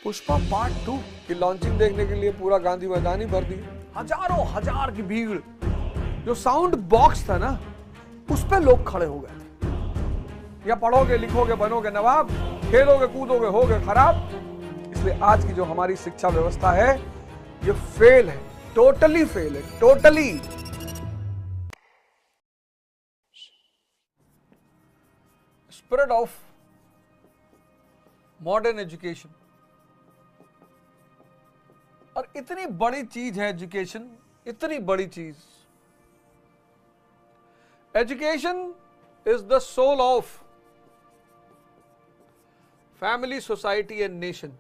Pushpa part 2 की launching देखने के लिए पूरा गांधी मैदान ही भर दिया। हजारों हजार की भीड़। जो साउंड बॉक्स था ना, उस पे लोग खड़े हो गए थे। या पढ़ोगे, लिखोगे, बनोगे नवाब, खेलोगे, कूदोगे, होगे खराब। इसलिए आज की जो हमारी शिक्षा व्यवस्था है, ये फेल है, टोटली फेल है, totally. Spirit of modern education. और इतनी बड़ी चीज है एजुकेशन, इतनी बड़ी चीज। Education is the soul of family, society and nation.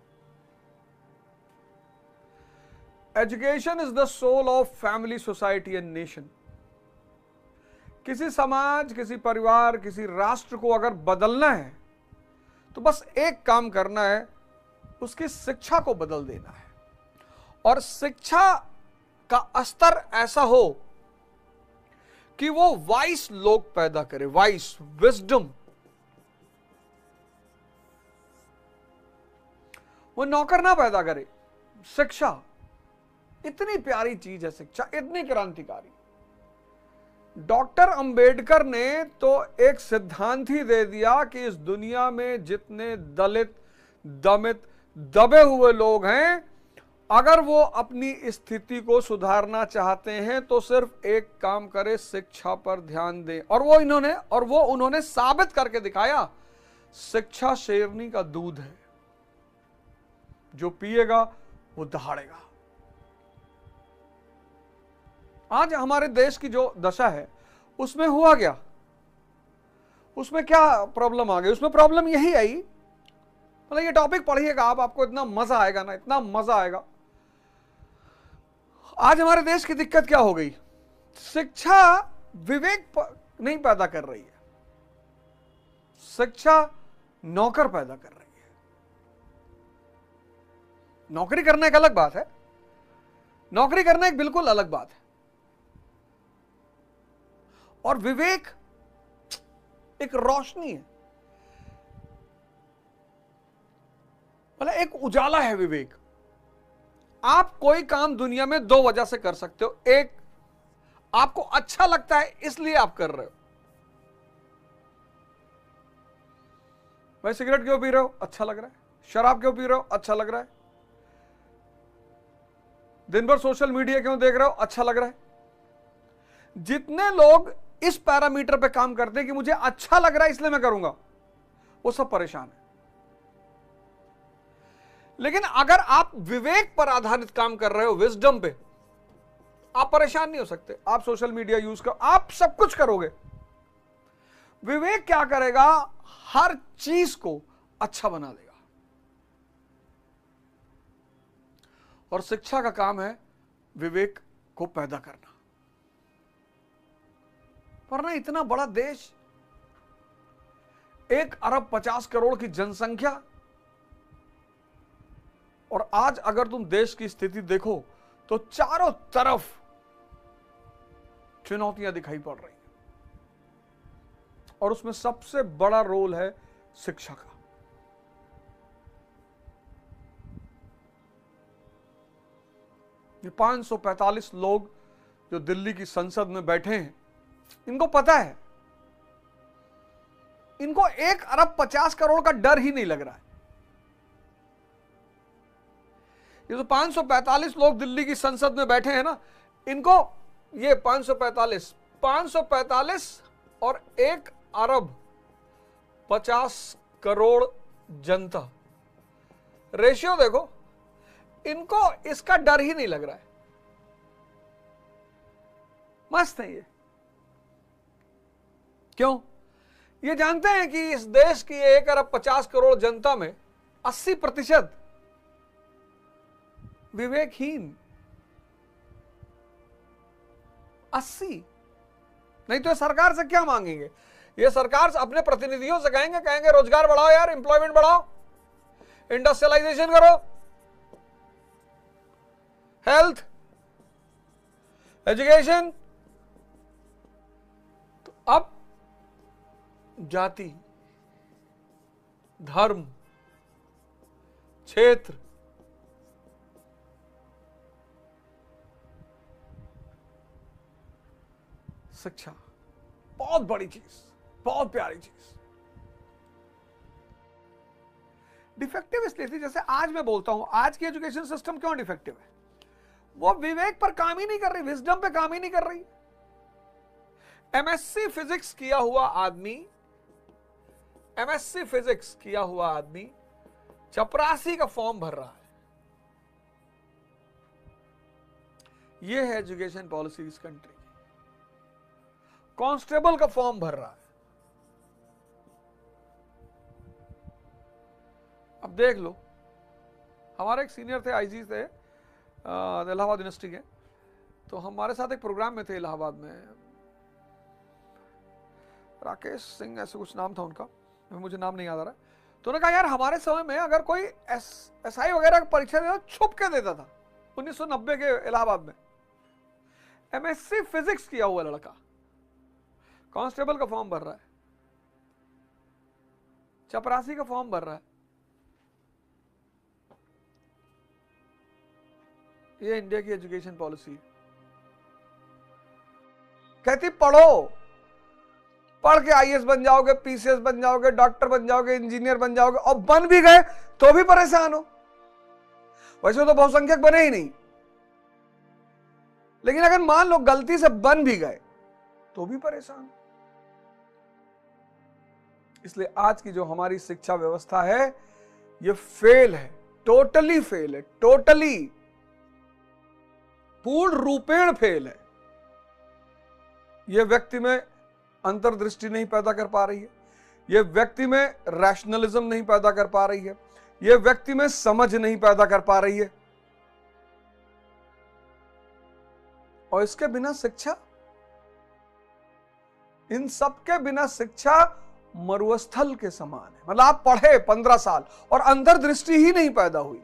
Education is the soul of family, society and nation. किसी समाज, किसी परिवार, किसी राष्ट्र को अगर बदलना है तो बस एक काम करना है, उसकी शिक्षा को बदल देना है। और शिक्षा का स्तर ऐसा हो कि वो वाइस लोग पैदा करे, वाइस, विजडम। वो नौकर ना पैदा करे। शिक्षा इतनी प्यारी चीज है, शिक्षा इतनी क्रांतिकारी। डॉक्टर अंबेडकर ने तो एक सिद्धांत ही दे दिया कि इस दुनिया में जितने दलित, दमित, दबे हुए लोग हैं, अगर वो अपनी स्थिति को सुधारना चाहते हैं तो सिर्फ एक काम करे, शिक्षा पर ध्यान दें। और वो उन्होंने साबित करके दिखाया। शिक्षा शेरनी का दूध है, जो पिएगा वो दहाड़ेगा। आज हमारे देश की जो दशा है, उसमें हुआ क्या? उसमें क्या प्रॉब्लम आ गई? उसमें प्रॉब्लम यही आई, मतलब ये टॉपिक पढ़िएगा आप, आपको इतना मजा आएगा ना, इतना मजा आएगा। आज हमारे देश की दिक्कत क्या हो गई? शिक्षा विवेक नहीं पैदा कर रही है, शिक्षा नौकर पैदा कर रही है। नौकरी करना एक अलग बात है, नौकरी करना एक बिल्कुल अलग बात है। और विवेक एक रोशनी है, मतलब एक उजाला है विवेक। आप कोई काम दुनिया में दो वजह से कर सकते हो। एक, आपको अच्छा लगता है इसलिए आप कर रहे हो। भाई सिगरेट क्यों पी रहे हो? अच्छा लग रहा है। शराब क्यों पी रहे हो? अच्छा लग रहा है। दिन भर सोशल मीडिया क्यों देख रहे हो? अच्छा लग रहा है। जितने लोग इस पैरामीटर पे काम करते हैं कि मुझे अच्छा लग रहा है इसलिए मैं करूंगा, वो सब परेशान है। लेकिन अगर आप विवेक पर आधारित काम कर रहे हो, विजडम पे, आप परेशान नहीं हो सकते। आप सोशल मीडिया यूज कर, आप सब कुछ करोगे। विवेक क्या करेगा? हर चीज को अच्छा बना देगा। और शिक्षा का काम है विवेक को पैदा करना। वरना इतना बड़ा देश, 1 अरब 50 करोड़ की जनसंख्या, और आज अगर तुम देश की स्थिति देखो तो चारों तरफ चुनौतियां दिखाई पड़ रही हैं। और उसमें सबसे बड़ा रोल है शिक्षा का। ये 545 लोग जो दिल्ली की संसद में बैठे हैं, इनको पता है, इनको 1 अरब 50 करोड़ का डर ही नहीं लग रहा है। ये जो 545 लोग दिल्ली की संसद में बैठे हैं ना, इनको ये 545 और 1 अरब 50 करोड़ जनता, रेशियो देखो, इनको इसका डर ही नहीं लग रहा है। मस्त है ये। क्यों? ये जानते हैं कि इस देश की 1 अरब 50 करोड़ जनता में 80% विवेकहीन। 80 नहीं तो सरकार से क्या मांगेंगे? ये सरकार अपने प्रतिनिधियों से कहेंगे रोजगार बढ़ाओ यार, एम्प्लॉयमेंट बढ़ाओ, इंडस्ट्रियलाइजेशन करो, हेल्थ, एजुकेशन। तो अब जाति, धर्म, क्षेत्र, शिक्षा बहुत बड़ी चीज, बहुत प्यारी चीज। डिफेक्टिव इसलिए थी, जैसे आज मैं बोलता हूं आज की एजुकेशन सिस्टम क्यों डिफेक्टिव है? वो विवेक पर काम ही नहीं कर रही, विजडम पे काम ही नहीं कर रही। एमएससी फिजिक्स किया हुआ आदमी, एमएससी फिजिक्स किया हुआ आदमी चपरासी का फॉर्म भर रहा है। यह है एजुकेशन पॉलिसी इस कंट्री की। कांस्टेबल का फॉर्म भर रहा है। अब देख लो, हमारे एक सीनियर थे, आईजी थे इलाहाबाद यूनिवर्सिटी के, तो हमारे साथ एक प्रोग्राम में थे इलाहाबाद में, राकेश सिंह ऐसे कुछ नाम था उनका, मुझे नाम नहीं याद आ रहा। तो उन्होंने कहा यार हमारे समय में अगर कोई एसआई वगैरह की परीक्षा देता छुप के देता था, 1990 के इलाहाबाद में। एमएससी फिजिक्स किया हुआ लड़का कांस्टेबल का फॉर्म भर रहा है, चपरासी का फॉर्म भर रहा है। ये इंडिया की एजुकेशन पॉलिसी कहती पढ़ो, पढ़ के आईएएस बन जाओगे, पीसीएस बन जाओगे, डॉक्टर बन जाओगे, इंजीनियर बन जाओगे, और बन भी गए तो भी परेशान हो। वैसे तो बहुसंख्यक बने ही नहीं, लेकिन अगर मान लो गलती से बन भी गए तो भी परेशान। इसलिए आज की जो हमारी शिक्षा व्यवस्था है ये फेल है, टोटली फेल है, टोटली पूर्ण रूपेण फेल है। यह व्यक्ति में अंतर्दृष्टि नहीं पैदा कर पा रही है, यह व्यक्ति में रैशनलिज्म नहीं पैदा कर पा रही है, यह व्यक्ति में समझ नहीं पैदा कर पा रही है। और इसके बिना शिक्षा, इन सब के बिना शिक्षा मरुस्थल के समान है। मतलब आप पढ़े 15 साल और अंतर्दृष्टि ही नहीं पैदा हुई,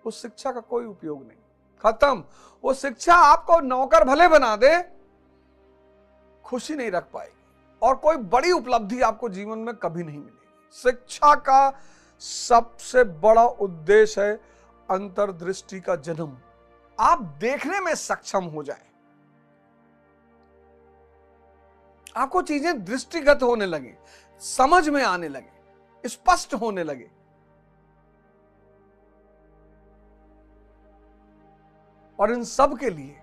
उस शिक्षा का कोई उपयोग नहीं, खत्म। वो शिक्षा आपको नौकर भले बना दे, खुशी नहीं रख पाएगी, और कोई बड़ी उपलब्धि आपको जीवन में कभी नहीं मिलेगी। शिक्षा का सबसे बड़ा उद्देश्य है अंतर्दृष्टि का जन्म। आप देखने में सक्षम हो जाए, आपको चीजें दृष्टिगत होने लगे, समझ में आने लगे, स्पष्ट होने लगे। और इन सब के लिए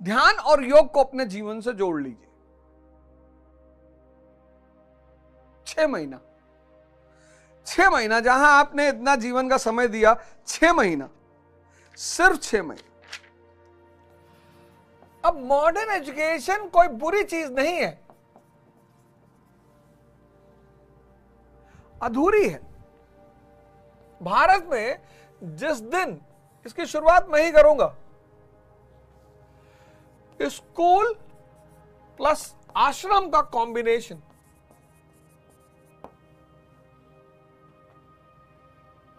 ध्यान और योग को अपने जीवन से जोड़ लीजिए। 6 महीना जहां आपने इतना जीवन का समय दिया, 6 महीना, सिर्फ 6 महीने। अब मॉडर्न एजुकेशन कोई बुरी चीज नहीं है, अधूरी है। भारत में जिस दिन, इसकी शुरुआत मैं ही करूंगा, स्कूल प्लस आश्रम का कॉम्बिनेशन,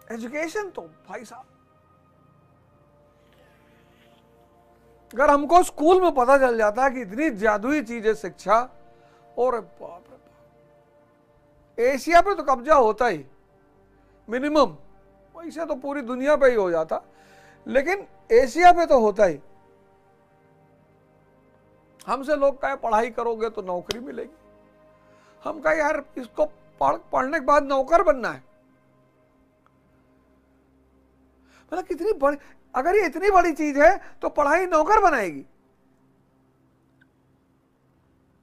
एजुकेशन तो भाई साहब, अगर हमको स्कूल में पता चल जाता है कि इतनी जादुई चीज है शिक्षा, और बाप रे बाप, एशिया पे तो कब्जा होता ही मिनिमम, वैसे तो पूरी दुनिया पे ही हो जाता, लेकिन एशिया पे तो होता ही। हमसे लोग कहे पढ़ाई करोगे तो नौकरी मिलेगी, हम कहे यार इसको पढ़ने के बाद नौकर बनना है। मतलब कितनी बड़ी, अगर ये इतनी बड़ी चीज है तो पढ़ाई नौकर बनाएगी।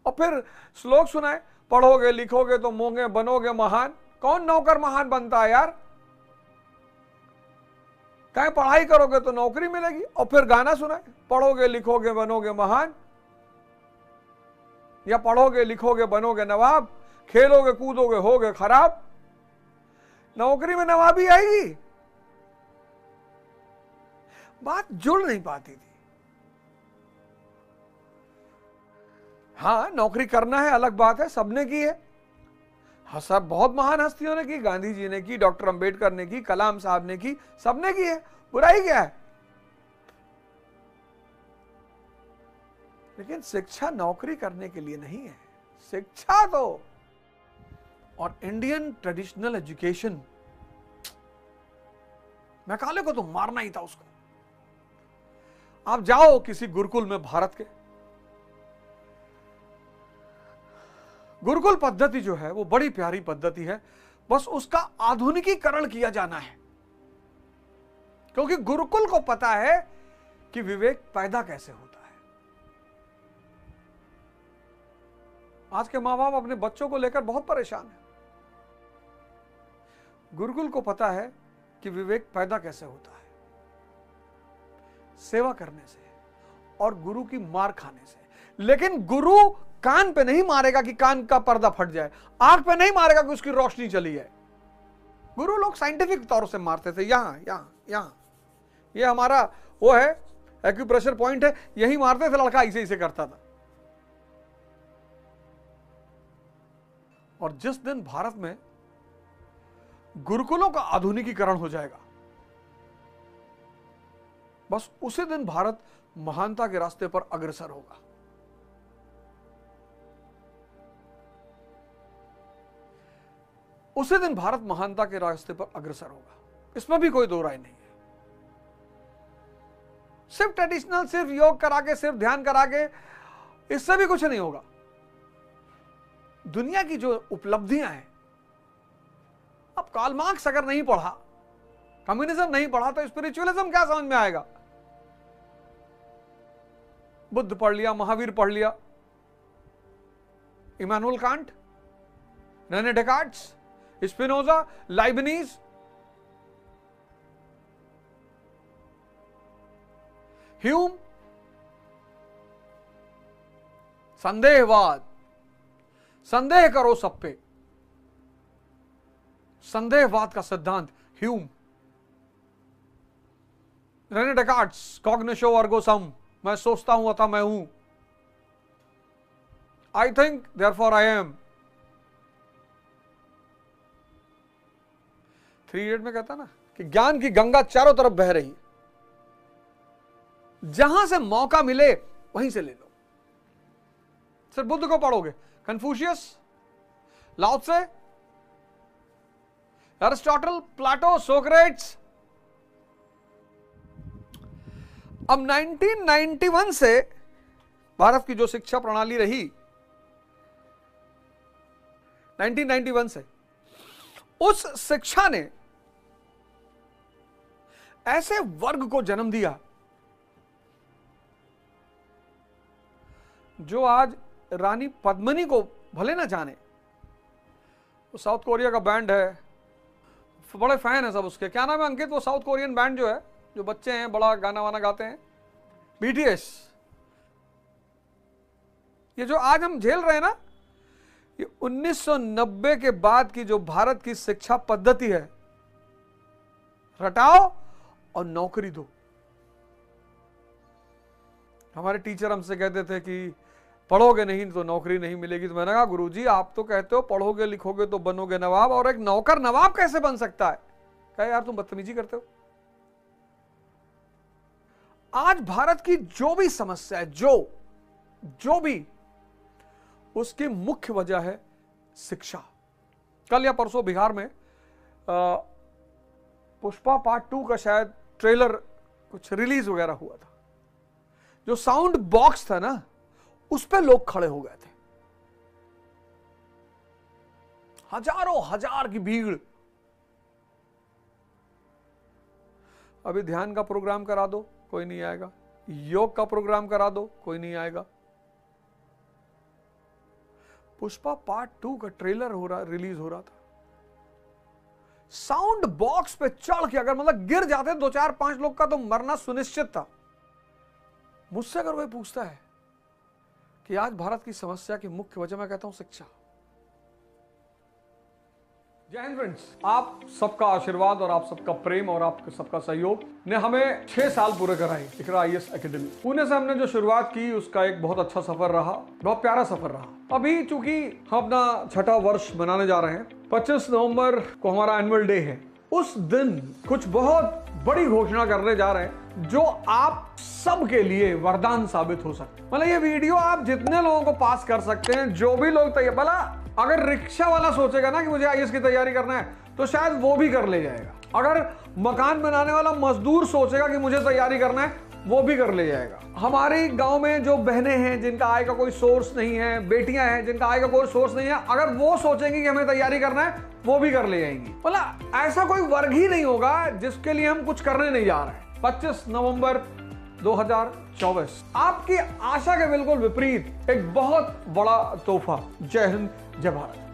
और फिर श्लोक सुनाए, पढ़ोगे लिखोगे तो मोंगे बनोगे महान। कौन नौकर महान बनता है यार? कहीं पढ़ाई करोगे तो नौकरी मिलेगी, और फिर गाना सुनाए, पढ़ोगे लिखोगे बनोगे महान, या पढ़ोगे लिखोगे बनोगे नवाब, खेलोगे कूदोगे होगे खराब। नौकरी में नवाबी आएगी? बात जुड़ नहीं पाती थी। हाँ, नौकरी करना है अलग बात है, सबने की है। हाँ, सब बहुत महान हस्तियों ने की, गांधी जी ने की, डॉक्टर अंबेडकर ने की, कलाम साहब ने की, सबने की है। बुराई क्या है? लेकिन शिक्षा नौकरी करने के लिए नहीं है। शिक्षा तो, और इंडियन ट्रेडिशनल एजुकेशन, मैकाले को तो मारना ही था उसको। आप जाओ किसी गुरुकुल में, भारत के गुरुकुल पद्धति जो है वो बड़ी प्यारी पद्धति है, बस उसका आधुनिकीकरण किया जाना है, क्योंकि गुरुकुल को पता है कि विवेक पैदा कैसे होता है। आज के मां बाप अपने बच्चों को लेकर बहुत परेशान हैं। गुरुकुल को पता है कि विवेक पैदा कैसे होता है, सेवा करने से और गुरु की मार खाने से। लेकिन गुरु कान पे नहीं मारेगा कि कान का पर्दा फट जाए, आंख पे नहीं मारेगा कि उसकी रोशनी चली जाए। गुरु लोग साइंटिफिक तौर से मारते थे, यहां यहां यहां, ये हमारा वो है एक्यूप्रेशर पॉइंट है, यही मारते थे, लड़का इसे करता था। और जिस दिन भारत में गुरुकुलों का आधुनिकीकरण हो जाएगा, बस उसी दिन भारत महानता के रास्ते पर अग्रसर होगा। उसी दिन भारत महानता के रास्ते पर अग्रसर होगा, इसमें भी कोई दो राय नहीं है। सिर्फ ट्रेडिशनल, सिर्फ योग करा के, सिर्फ ध्यान करा के, इससे भी कुछ नहीं होगा। दुनिया की जो उपलब्धियां हैं, अब कार्ल मार्क्स अगर नहीं पढ़ा, कम्युनिज्म नहीं पढ़ा, तो स्पिरिचुअलिज्म क्या समझ में आएगा? बुद्ध पढ़ लिया, महावीर पढ़ लिया, Immanuel Kant, Rene Descartes, Spinoza, Leibniz, Hume, संदेहवाद, संदेह करो सब पे, संदेहवाद का सिद्धांत ह्यूम, रेने डेकार्ट्स, कॉग्निशो अर्गो सम, मैं सोचता हूं अतः मैं हूं, I think therefore I am. 3 में कहता ना कि ज्ञान की गंगा चारों तरफ बह रही, जहां से मौका मिले वहीं से ले लो। सिर्फ बुद्ध को पढ़ोगे, कन्फ्यूशियस, लाओ त्से, एरिस्टोटल, प्लाटो, सोक्रेट्स। अब 1991 से भारत की जो शिक्षा प्रणाली रही, 1991 से उस शिक्षा ने ऐसे वर्ग को जन्म दिया जो आज रानी पद्मिनी को भले ना जाने, वो साउथ कोरिया का बैंड है, बड़े फैन है सब उसके। क्या नाम है अंकित, वो साउथ कोरियन बैंड जो है, जो बच्चे हैं, बड़ा गाना वाना गाते हैं, बीटीएस। ये जो आज हम झेल रहे हैं ना, ये 1990 के बाद की जो भारत की शिक्षा पद्धति है, रटाओ और नौकरी दो। हमारे टीचर हमसे कहते थे कि पढ़ोगे नहीं तो नौकरी नहीं मिलेगी। तो मैंने कहा गुरुजी आप तो कहते हो पढ़ोगे लिखोगे तो बनोगे नवाब, और एक नौकर नवाब कैसे बन सकता है? कहे यार तुम बदतमीजी करते हो। आज भारत की जो भी समस्या है, जो भी, उसकी मुख्य वजह है शिक्षा। कल या परसों बिहार में पुष्पा पार्ट 2 का शायद ट्रेलर कुछ रिलीज वगैरह हुआ था। जो साउंड बॉक्स था ना, उस पे लोग खड़े हो गए थे, हजारों हजार की भीड़। अभी ध्यान का प्रोग्राम करा दो, कोई नहीं आएगा। योग का प्रोग्राम करा दो, कोई नहीं आएगा। पुष्पा पार्ट 2 का ट्रेलर रिलीज हो रहा था, साउंड बॉक्स पे चढ़ के अगर मतलब गिर जाते 2 4 5 लोग का तो मरना सुनिश्चित था। मुझसे अगर कोई पूछता है कि आज भारत की समस्या की मुख्य वजह, मैं कहता हूं शिक्षा। जय हिंद फ्रेंड्स, आप सबका आशीर्वाद और आप सबका प्रेम और आप सबका सहयोग ने हमें 6 साल पूरे कराए इकरा IAS एकेडमी। पुणे से हमने जो शुरुआत की उसका एक बहुत अच्छा सफर रहा, बहुत प्यारा सफर रहा। अभी चूंकि हम अपना 6ठा वर्ष मनाने जा रहे हैं, 25 नवंबर को हमारा एनुअल डे है। उस दिन कुछ बहुत बड़ी घोषणा करने जा रहे हैं जो आप सबके लिए वरदान साबित हो सकते। मतलब ये वीडियो आप जितने लोगों को पास कर सकते हैं, जो भी लोग तैयार, भला अगर रिक्शा वाला सोचेगा ना कि मुझे IAS की तैयारी करना है तो शायद वो भी कर ले जाएगा। अगर मकान बनाने वाला मजदूर सोचेगा कि मुझे तैयारी करना है, वो भी कर ले जाएगा। हमारे गांव में जो बहनें हैं जिनका आय का कोई सोर्स नहीं है, बेटियां हैं जिनका आय का कोई सोर्स नहीं है, अगर वो सोचेंगी कि हमें तैयारी करना है, वो भी कर ले जाएंगी। मतलब ऐसा कोई वर्ग ही नहीं होगा जिसके लिए हम कुछ करने नहीं जा रहे हैं। 25 नवंबर 2024 आपकी आशा के बिल्कुल विपरीत एक बहुत बड़ा तोहफा। जय हिंद, जय भारत।